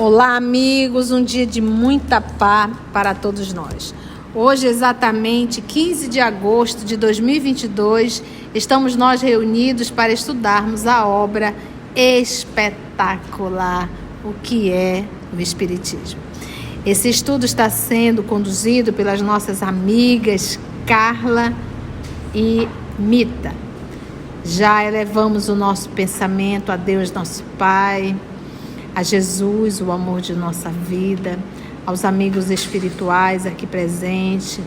Olá, amigos, um dia de muita paz para todos nós. Hoje, exatamente 15 de agosto de 2022, estamos nós reunidos para estudarmos a obra espetacular, o que é o Espiritismo. Esse estudo está sendo conduzido pelas nossas amigas Carla e Mita. Já elevamos o nosso pensamento a Deus, nosso Pai, a Jesus, o amor de nossa vida, aos amigos espirituais aqui presentes,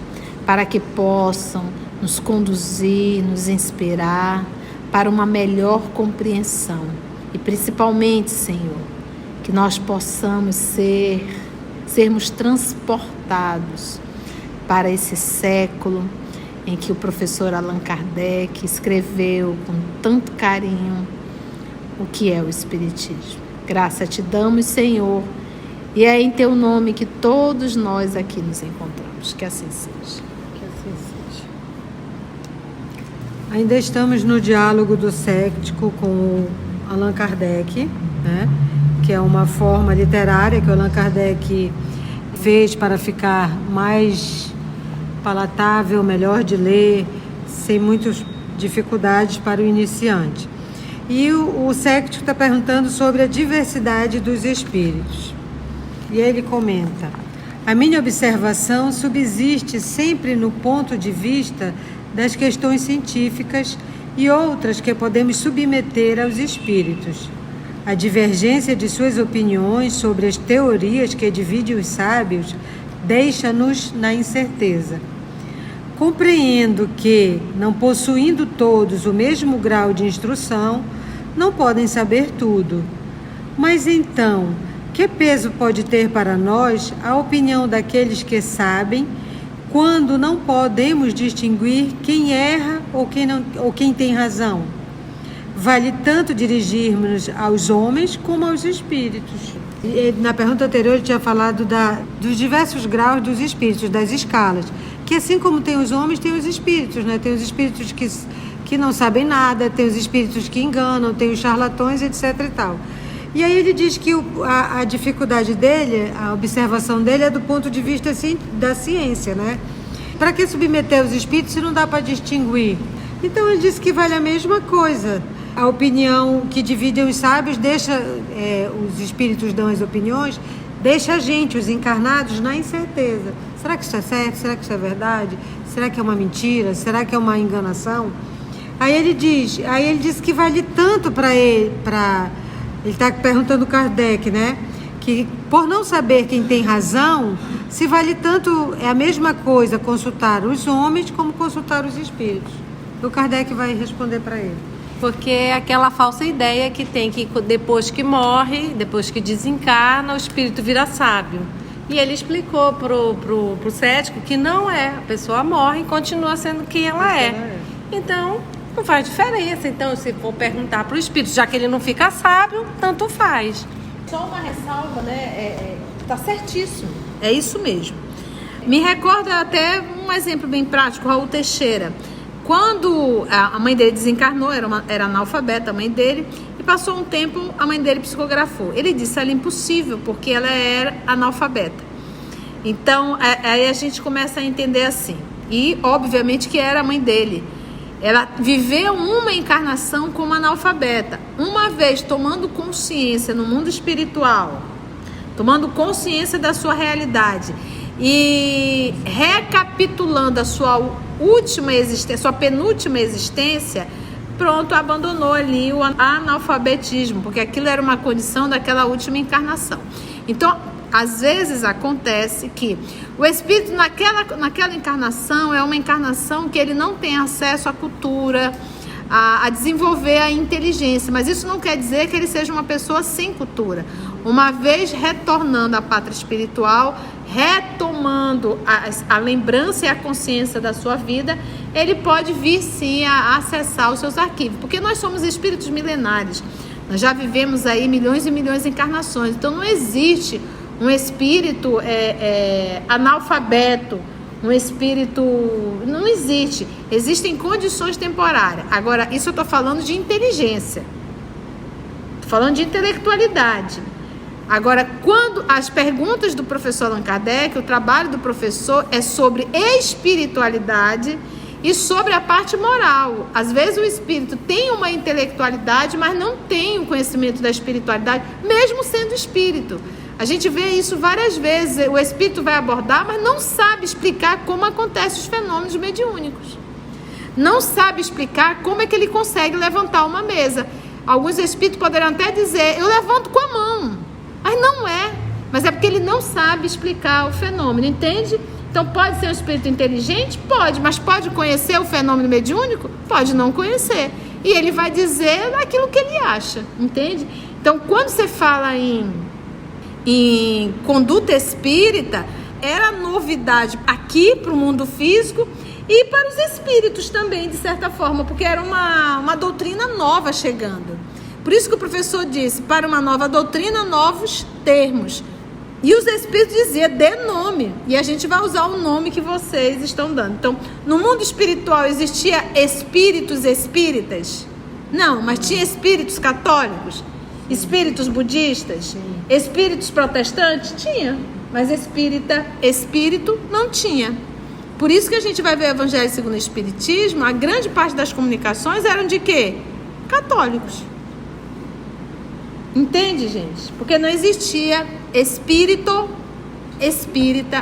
para que possam nos conduzir, nos inspirar para uma melhor compreensão. E principalmente, Senhor, que nós possamos sermos transportados para esse século em que o professor Allan Kardec escreveu com tanto carinho o que é o Espiritismo. Graça te damos, Senhor, e é em teu nome que todos nós aqui nos encontramos. Que assim seja. Que assim seja. Ainda estamos no diálogo do cético com o Allan Kardec, né? Que é uma forma literária que o Allan Kardec fez para ficar mais palatável, melhor de ler, sem muitas dificuldades para o iniciante. E o cético está perguntando sobre a diversidade dos espíritos. E ele comenta: a minha observação subsiste sempre no ponto de vista das questões científicas e outras que podemos submeter aos espíritos. A divergência de suas opiniões sobre as teorias que dividem os sábios deixa-nos na incerteza. Compreendo que, não possuindo todos o mesmo grau de instrução, não podem saber tudo. Mas então, que peso pode ter para nós a opinião daqueles que sabem, quando não podemos distinguir quem erra ou quem tem razão? Vale tanto dirigirmos aos homens como aos espíritos. E, na pergunta anterior, ele tinha falado dos diversos graus dos espíritos, das escalas. Que assim como tem os homens, tem os espíritos, né? Tem os espíritos que não sabem nada, tem os espíritos que enganam, tem os charlatões, etc. e tal. E aí ele diz que a dificuldade dele, a observação dele é do ponto de vista da ciência, né? Para que submeter os espíritos se não dá para distinguir? Então ele diz que vale a mesma coisa. A opinião que divide os sábios deixa, os espíritos dão as opiniões, deixa a gente, os encarnados, na incerteza. Será que isso é certo? Será que isso é verdade? Será que é uma mentira? Será que é uma enganação? Aí ele diz que vale tanto para ele, ele está perguntando Kardec, né? Que por não saber quem tem razão, se vale tanto, é a mesma coisa consultar os homens como consultar os espíritos. O Kardec vai responder para ele. Porque é aquela falsa ideia que tem que depois que morre, depois que desencarna, o espírito vira sábio. E ele explicou pro cético que não é. A pessoa morre e continua sendo quem ela é. Então, não faz diferença. Então, se for perguntar pro espírito, já que ele não fica sábio, tanto faz. Só uma ressalva, né? Tá certíssimo. É isso mesmo. Me recorda até um exemplo bem prático, Raul Teixeira. Quando a mãe dele desencarnou, era analfabeta a mãe dele, e passou um tempo, a mãe dele psicografou. Ele disse, ela é impossível, porque ela era analfabeta. Então, aí a gente começa a entender assim. E, obviamente, que era a mãe dele. Ela viveu uma encarnação como analfabeta. Uma vez tomando consciência no mundo espiritual, tomando consciência da sua realidade e recapitulando a sua última existência, sua penúltima existência, pronto, abandonou ali o analfabetismo, porque aquilo era uma condição daquela última encarnação. Então, às vezes acontece que o espírito naquela encarnação é uma encarnação que ele não tem acesso à cultura, a desenvolver a inteligência, mas isso não quer dizer que ele seja uma pessoa sem cultura. Uma vez retornando à pátria espiritual, retomando a lembrança e a consciência da sua vida, ele pode vir sim a acessar os seus arquivos, porque nós somos espíritos milenares, nós já vivemos aí milhões e milhões de encarnações, então não existe um espírito analfabeto, um espírito, não existe, existem condições temporárias. Agora, isso eu estou falando de inteligência, estou falando de intelectualidade. Agora, quando as perguntas do professor Allan Kardec, o trabalho do professor é sobre espiritualidade e sobre a parte moral. Às vezes o espírito tem uma intelectualidade, mas não tem o conhecimento da espiritualidade, mesmo sendo espírito. A gente vê isso várias vezes. O espírito vai abordar, mas não sabe explicar como acontecem os fenômenos mediúnicos. Não sabe explicar como é que ele consegue levantar uma mesa. Alguns espíritos poderão até dizer, eu levanto com a mão. Mas não é. Mas é porque ele não sabe explicar o fenômeno, entende? Então pode ser um espírito inteligente? Pode. Mas pode conhecer o fenômeno mediúnico? Pode não conhecer. E ele vai dizer aquilo que ele acha, entende? Então quando você fala em conduta espírita, era novidade aqui para o mundo físico e para os espíritos também, de certa forma, porque era uma doutrina nova chegando. Por isso que o professor disse, para uma nova doutrina, novos termos. E os espíritos diziam, dê nome. E a gente vai usar o nome que vocês estão dando. Então, no mundo espiritual existia espíritos espíritas? Não, mas tinha espíritos católicos? Espíritos budistas? Espíritos protestantes? Tinha. Mas espírito não tinha. Por isso que a gente vai ver o Evangelho segundo o Espiritismo, a grande parte das comunicações eram de quê? Católicos. Entende, gente? Porque não existia espírita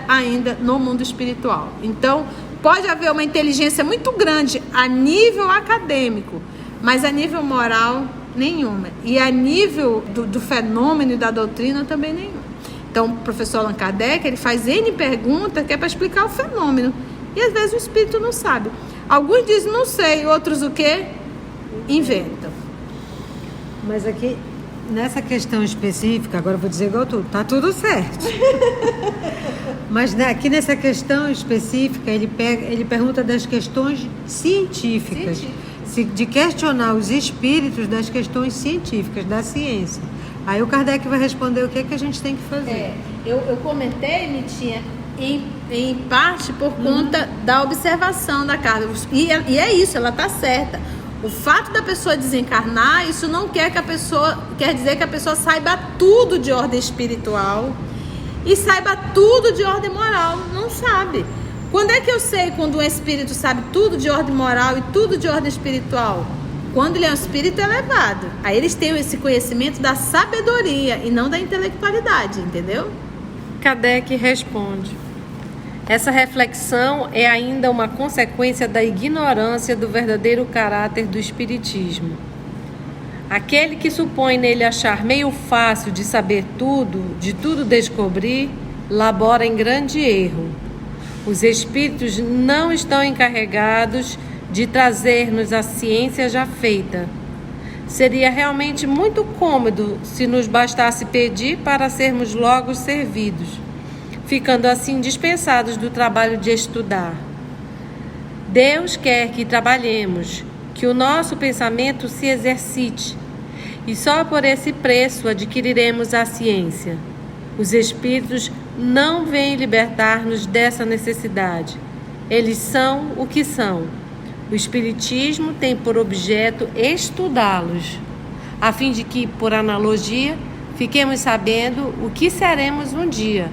ainda no mundo espiritual. Então, pode haver uma inteligência muito grande a nível acadêmico, mas a nível moral, nenhuma. E a nível do fenômeno e da doutrina, também nenhuma. Então, o professor Allan Kardec, ele faz N perguntas que é para explicar o fenômeno. E às vezes o espírito não sabe. Alguns dizem, não sei, outros o quê? Inventam. Mas aqui, nessa questão específica, agora eu vou dizer igual tudo, tá tudo certo. Mas aqui nessa questão específica, ele pergunta das questões científicas. De questionar os espíritos das questões científicas, da ciência. Aí o Kardec vai responder o que é que a gente tem que fazer. Eu comentei, Nitinha, em parte por conta da observação da Carla. E é isso, ela está certa. O fato da pessoa desencarnar, isso não quer dizer que a pessoa saiba tudo de ordem espiritual e saiba tudo de ordem moral. Não sabe. Quando é que eu sei quando um espírito sabe tudo de ordem moral e tudo de ordem espiritual? Quando ele é um espírito elevado. Aí eles têm esse conhecimento da sabedoria e não da intelectualidade, entendeu? Kardec responde: essa reflexão é ainda uma consequência da ignorância do verdadeiro caráter do espiritismo. Aquele que supõe nele achar meio fácil de saber tudo, de tudo descobrir, labora em grande erro. Os espíritos não estão encarregados de trazer-nos a ciência já feita. Seria realmente muito cômodo se nos bastasse pedir para sermos logo servidos, ficando assim dispensados do trabalho de estudar. Deus quer que trabalhemos, que o nosso pensamento se exercite, e só por esse preço adquiriremos a ciência. Os espíritos não vêm libertar-nos dessa necessidade. Eles são o que são. O espiritismo tem por objeto estudá-los, a fim de que, por analogia, fiquemos sabendo o que seremos um dia,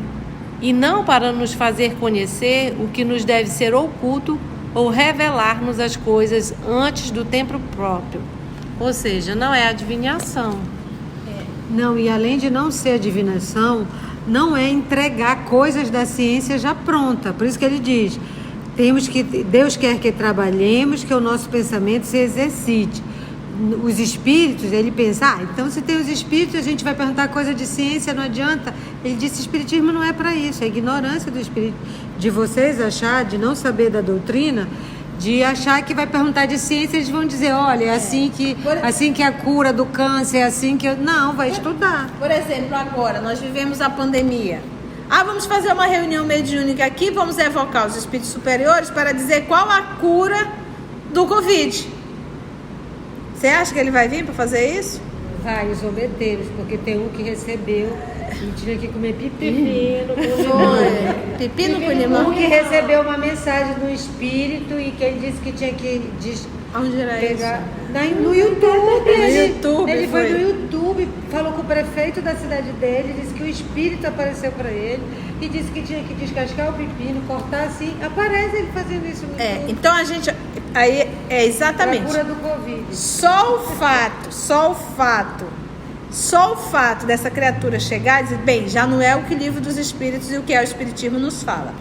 e não para nos fazer conhecer o que nos deve ser oculto ou revelar-nos as coisas antes do tempo próprio. Ou seja, não é adivinhação. Não, e além de não ser adivinação, não é entregar coisas da ciência já pronta. Por isso que ele diz, Deus quer que trabalhemos, que o nosso pensamento se exercite. Os espíritos, ele pensa, então se tem os espíritos, a gente vai perguntar coisa de ciência, não adianta. Ele disse, espiritismo não é para isso, é ignorância do espírito, de vocês achar, de não saber da doutrina, de achar que vai perguntar de ciência, eles vão dizer, olha, é assim que a cura do câncer, é assim que... Não, vai estudar. Por exemplo, agora, nós vivemos a pandemia. Vamos fazer uma reunião mediúnica aqui, vamos evocar os espíritos superiores para dizer qual a cura do Covid. Você acha que ele vai vir para fazer isso? Vai, os obeteiros, porque tem um que recebeu e tinha que comer pepino com limão. Pepino com limão? Um que recebeu uma mensagem do espírito e que ele disse que tinha que Onde era pegar isso? no YouTube. Ele foi no YouTube, falou com o prefeito da cidade dele, disse que o espírito apareceu para ele e disse que tinha que descascar o pepino, cortar assim. Aparece ele fazendo isso no YouTube. Então a gente... Aí, exatamente. Pra cura do Covid. Só o fato dessa criatura chegar e dizer, bem, já não é o que o livro dos espíritos e o que é o espiritismo nos fala.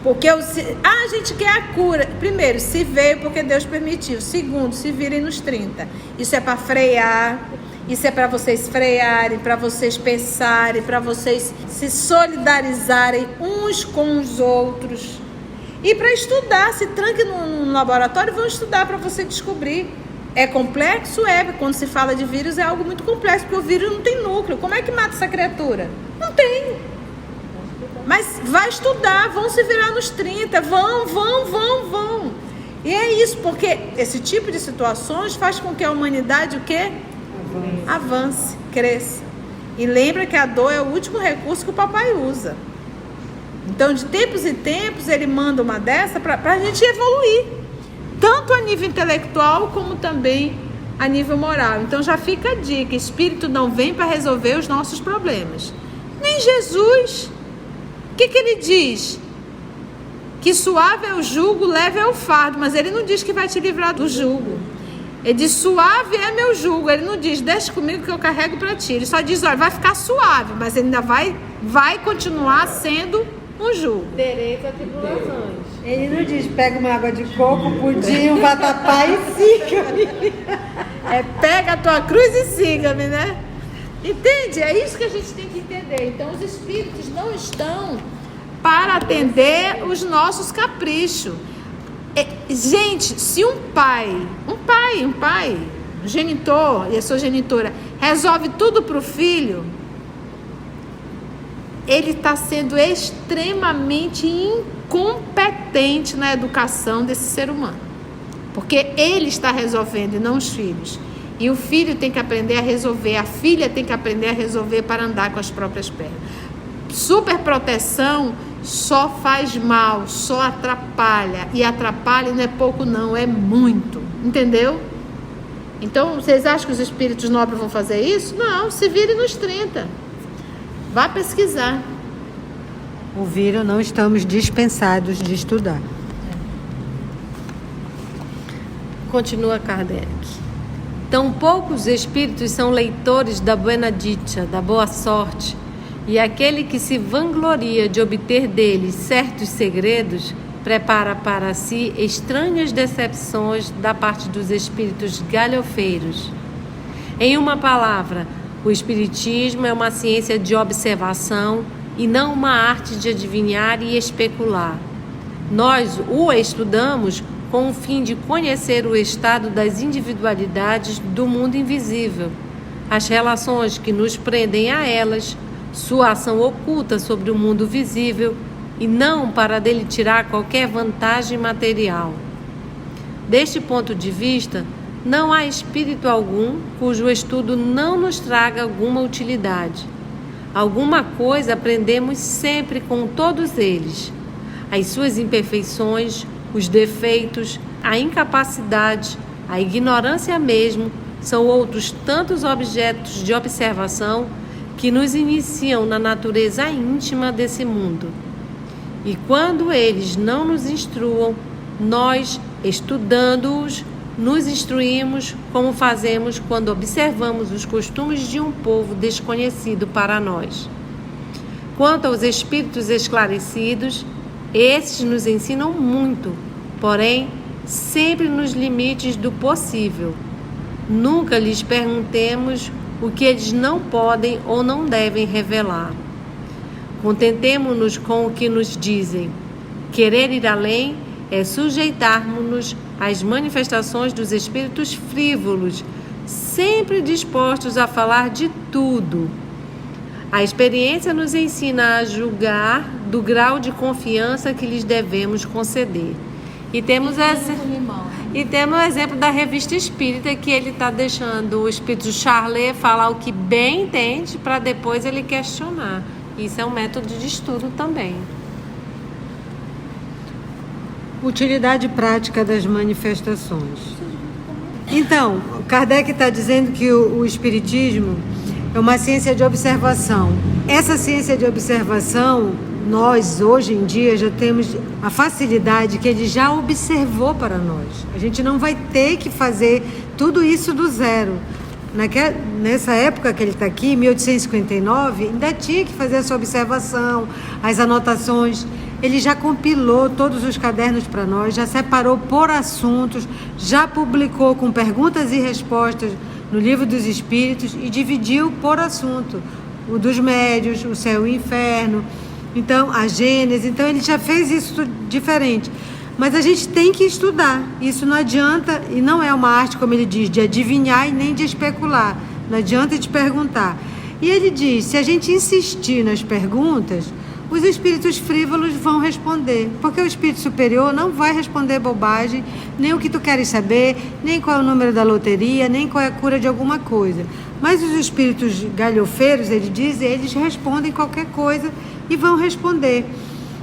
Porque a gente quer a cura. Primeiro, se veio porque Deus permitiu. Segundo, se virem nos 30. Isso é para frear. Isso é para vocês frearem, para vocês pensarem, para vocês se solidarizarem uns com os outros. E para estudar, se tranque no laboratório, vão estudar para você descobrir. É complexo? Quando se fala de vírus é algo muito complexo, porque o vírus não tem núcleo. Como é que mata essa criatura? Não tem. Mas vai estudar, vão se virar nos 30, vão. E é isso, porque esse tipo de situações faz com que a humanidade o quê? Avance, cresça. E lembra que a dor é o último recurso que o papai usa. Então, de tempos em tempos, ele manda uma dessa para a gente evoluir. Tanto a nível intelectual, como também a nível moral. Então, já fica a dica. Espírito não vem para resolver os nossos problemas. Nem Jesus. O que ele diz? Que suave é o jugo, leve é o fardo. Mas ele não diz que vai te livrar do jugo. Ele diz, suave é meu jugo. Ele não diz, deixa comigo que eu carrego para ti. Ele só diz, olha, vai ficar suave. Mas ele ainda vai continuar sendo um jugo. Tereis atribulações. Ele não diz, pega uma água de coco, pudim, um vatapá e siga-me. Pega a tua cruz e siga-me, né? Entende? É isso que a gente tem que entender. Então, os espíritos não estão para atender os nossos caprichos. Gente, se um genitor e a sua genitora resolve tudo para o filho, ele está sendo extremamente incompetente na educação desse ser humano. Porque ele está resolvendo e não os filhos. E o filho tem que aprender a resolver, a filha tem que aprender a resolver para andar com as próprias pernas. Superproteção só faz mal, só atrapalha. E atrapalha não é pouco não, é muito. Entendeu? Então, vocês acham que os espíritos nobres vão fazer isso? Não, se virem nos 30. Vá pesquisar. Ouviram? Não estamos dispensados de estudar. Continua Kardec. Tão poucos espíritos são leitores da buena dicha, da boa sorte, e aquele que se vangloria de obter deles certos segredos, prepara para si estranhas decepções da parte dos espíritos galhofeiros. Em uma palavra, o espiritismo é uma ciência de observação e não uma arte de adivinhar e especular. Nós o estudamos com o fim de conhecer o estado das individualidades do mundo invisível, as relações que nos prendem a elas, sua ação oculta sobre o mundo visível, e não para dele tirar qualquer vantagem material. Deste ponto de vista, não há espírito algum cujo estudo não nos traga alguma utilidade. Alguma coisa aprendemos sempre com todos eles. As suas imperfeições, os defeitos, a incapacidade, a ignorância mesmo, são outros tantos objetos de observação que nos iniciam na natureza íntima desse mundo. E quando eles não nos instruam, nós, estudando-os, nos instruímos como fazemos quando observamos os costumes de um povo desconhecido para nós. Quanto aos espíritos esclarecidos, esses nos ensinam muito, porém, sempre nos limites do possível. Nunca lhes perguntemos o que eles não podem ou não devem revelar. Contentemo-nos com o que nos dizem. Querer ir além é sujeitarmos-nos às manifestações dos espíritos frívolos, sempre dispostos a falar de tudo. A experiência nos ensina a julgar do grau de confiança que lhes devemos conceder. E temos o exemplo da Revista Espírita, que ele está deixando o espírito Charlet falar o que bem entende para depois ele questionar. Isso é um método de estudo também. Utilidade prática das manifestações. Então, Kardec está dizendo que o Espiritismo é uma ciência de observação. Essa ciência de observação, nós hoje em dia já temos a facilidade que ele já observou para nós. A gente não vai ter que fazer tudo isso do zero. Nessa época que ele está aqui, 1859, ainda tinha que fazer essa observação, as anotações. Ele já compilou todos os cadernos para nós, já separou por assuntos, já publicou com perguntas e respostas no Livro dos Espíritos e dividiu por assunto. O dos médios, o céu e o inferno, então a Gênese. Então ele já fez isso diferente. Mas a gente tem que estudar. Isso não adianta, e não é uma arte, como ele diz, de adivinhar e nem de especular. Não adianta de perguntar. E ele diz, se a gente insistir nas perguntas, os espíritos frívolos vão responder. Porque o espírito superior não vai responder bobagem, nem o que tu queres saber, nem qual é o número da loteria, nem qual é a cura de alguma coisa. Mas os espíritos galhofeiros, ele diz, eles respondem qualquer coisa e vão responder.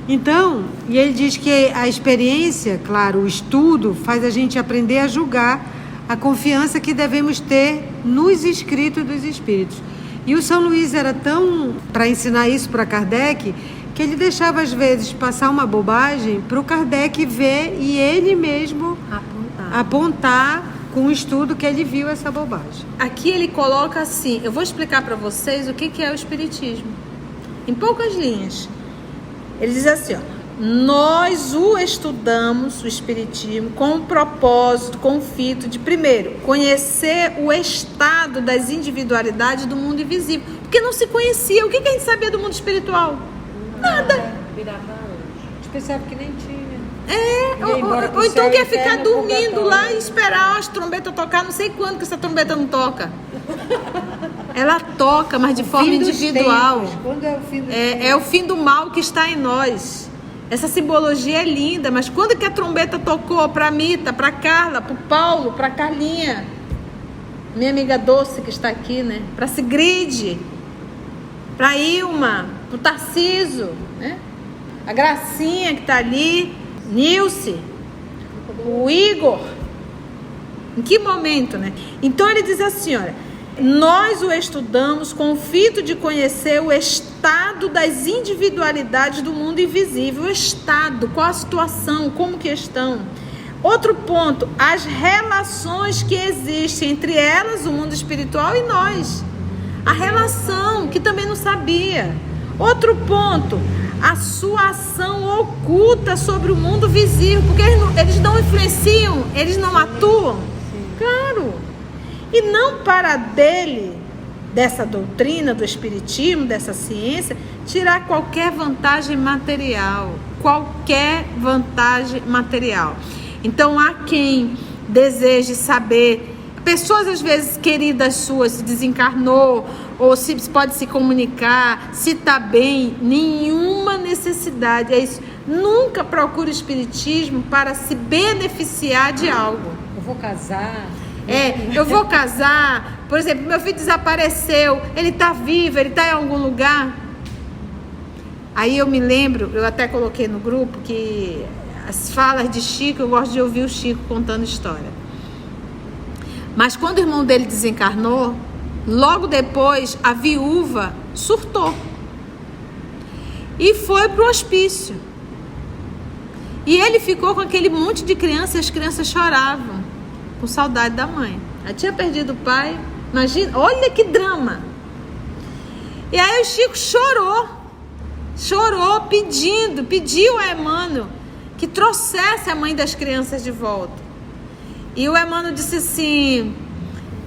Então, e ele diz que a experiência, claro, o estudo, faz a gente aprender a julgar a confiança que devemos ter nos escritos dos espíritos. E o São Luís era tão, para ensinar isso para Kardec, que ele deixava às vezes passar uma bobagem para o Kardec ver e ele mesmo apontar com o estudo que ele viu essa bobagem. Aqui ele coloca assim, eu vou explicar para vocês o que é o Espiritismo. Em poucas linhas. Ele diz assim, ó, nós o estudamos, o Espiritismo, com o propósito, com o fito de, primeiro, conhecer o estado das individualidades do mundo invisível. Porque não se conhecia. O que a gente sabia do mundo espiritual? Nada. A gente pensava que nem tinha. Ou então quer ficar dormindo lá e esperar as trombetas tocar, não sei quando que essa trombeta não toca. Ela toca, mas de forma individual. Quando é o fim do é o fim do mal que está em nós. Essa simbologia é linda, mas quando que a trombeta tocou para a Mita, para a Carla, para o Paulo, para a Carlinha, minha amiga Doce que está aqui, né? Para a Sigrid, para a Ilma, para o Tarciso, né? A Gracinha que está ali, Nilce, o Igor. Em que momento, né? Então ele diz assim, olha, nós o estudamos com o fito de conhecer o estado das individualidades do mundo invisível. O estado, qual a situação, como que estão. Outro ponto, as relações que existem entre elas, o mundo espiritual e nós. A relação, que também não sabia. Outro ponto, a sua ação oculta sobre o mundo visível, porque eles não influenciam, eles não atuam. Claro. E não para dele, dessa doutrina, do espiritismo, dessa ciência, tirar qualquer vantagem material. Qualquer vantagem material. Então, há quem deseje saber. Pessoas, às vezes, queridas suas, se desencarnou, ou se pode se comunicar, se está bem, nenhuma necessidade. É isso. Nunca procure o espiritismo para se beneficiar de algo. Eu vou casar... eu vou casar, por exemplo, meu filho desapareceu, ele está vivo, ele está em algum lugar. Aí eu me lembro, eu até coloquei no grupo que as falas de Chico, eu gosto de ouvir o Chico contando história. Mas quando o irmão dele desencarnou, logo depois a viúva surtou e foi para o hospício. E ele ficou com aquele monte de crianças, e as crianças choravam com saudade da mãe. Ela tinha perdido o pai. Imagina, olha que drama. E aí o Chico chorou pediu a Emmanuel que trouxesse a mãe das crianças de volta. E o Emmanuel disse assim,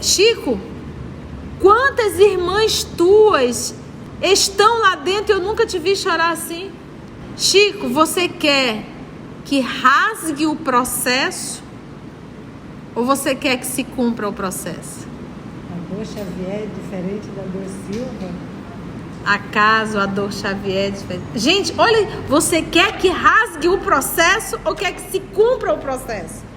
Chico, quantas irmãs tuas estão lá dentro? Eu nunca te vi chorar assim. Chico, você quer que rasgue o processo? Ou você quer que se cumpra o processo? A dor Xavier é diferente da dor Silva? Acaso a dor Xavier é diferente? Gente, olha, você quer que rasgue o processo ou quer que se cumpra o processo?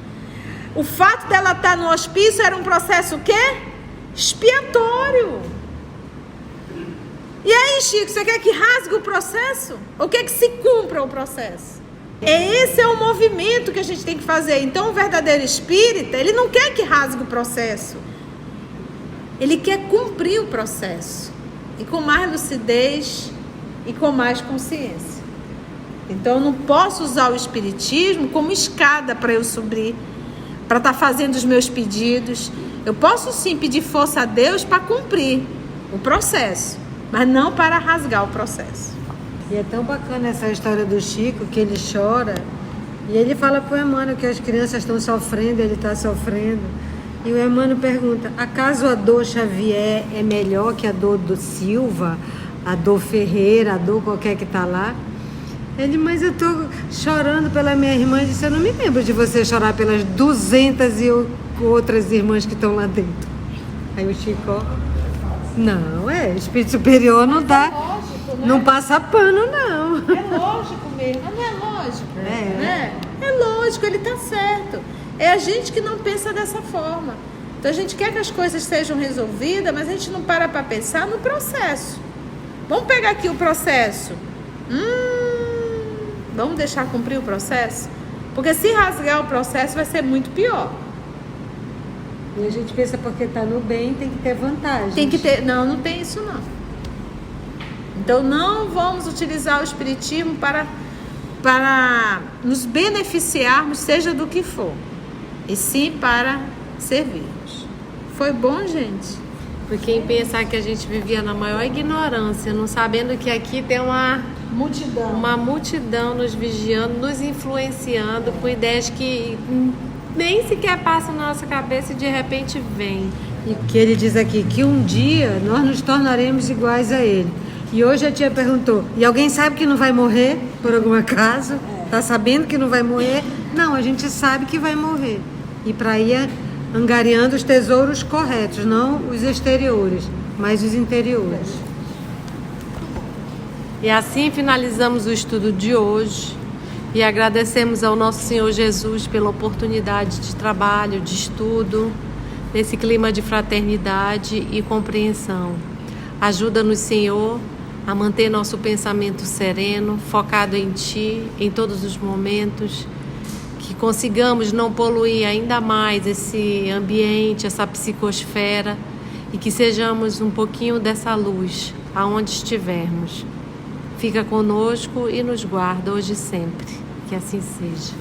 O fato dela estar no hospício era um processo o quê? Expiatório. E aí, Chico, você quer que rasgue o processo? Ou quer que se cumpra o processo? Esse é o movimento que a gente tem que fazer. Então o verdadeiro espírita, ele não quer que rasgue o processo. Ele quer cumprir o processo. E com mais lucidez e com mais consciência. Então eu não posso usar o espiritismo como escada para eu subir, para estar fazendo os meus pedidos. Eu posso sim pedir força a Deus para cumprir o processo, mas não para rasgar o processo. E é tão bacana essa história do Chico, que ele chora e ele fala pro Emmanuel que as crianças estão sofrendo, ele está sofrendo. E o Emmanuel pergunta: acaso a dor Xavier é melhor que a dor do Silva, a dor Ferreira, a dor qualquer que está lá? Ele: mas eu estou chorando pela minha irmã. Ele disse: eu não me lembro de você chorar pelas 200 e outras irmãs que estão lá dentro. Aí o Chico: ó, não, espírito superior não dá, lógico, né? não passa pano, não. É lógico mesmo, mas não é lógico, né? É lógico, ele está certo. É a gente que não pensa dessa forma. Então a gente quer que as coisas sejam resolvidas, mas a gente não para pensar no processo. Vamos pegar aqui o processo. Vamos deixar cumprir o processo? Porque se rasgar o processo vai ser muito pior. E a gente pensa, porque está no bem, tem que ter vantagem. Tem que ter. Não tem isso não. Então não vamos utilizar o espiritismo para nos beneficiarmos, seja do que for, e sim para servirmos. Foi bom, gente? Porque em pensar que a gente vivia na maior ignorância, não sabendo que aqui tem uma multidão nos vigiando, nos influenciando com ideias que nem sequer passam na nossa cabeça e de repente vem. E que ele diz aqui que um dia nós nos tornaremos iguais a ele. E hoje a tia perguntou: e alguém sabe que não vai morrer por algum acaso? Tá sabendo que não vai morrer? Não, a gente sabe que vai morrer. E para ir angariando os tesouros corretos, não os exteriores, mas os interiores. E assim finalizamos o estudo de hoje e agradecemos ao nosso Senhor Jesus pela oportunidade de trabalho, de estudo, nesse clima de fraternidade e compreensão. Ajuda-nos, Senhor, a manter nosso pensamento sereno, focado em Ti, em todos os momentos, que consigamos não poluir ainda mais esse ambiente, essa psicosfera, e que sejamos um pouquinho dessa luz aonde estivermos. Fica conosco e nos guarda hoje e sempre. Que assim seja.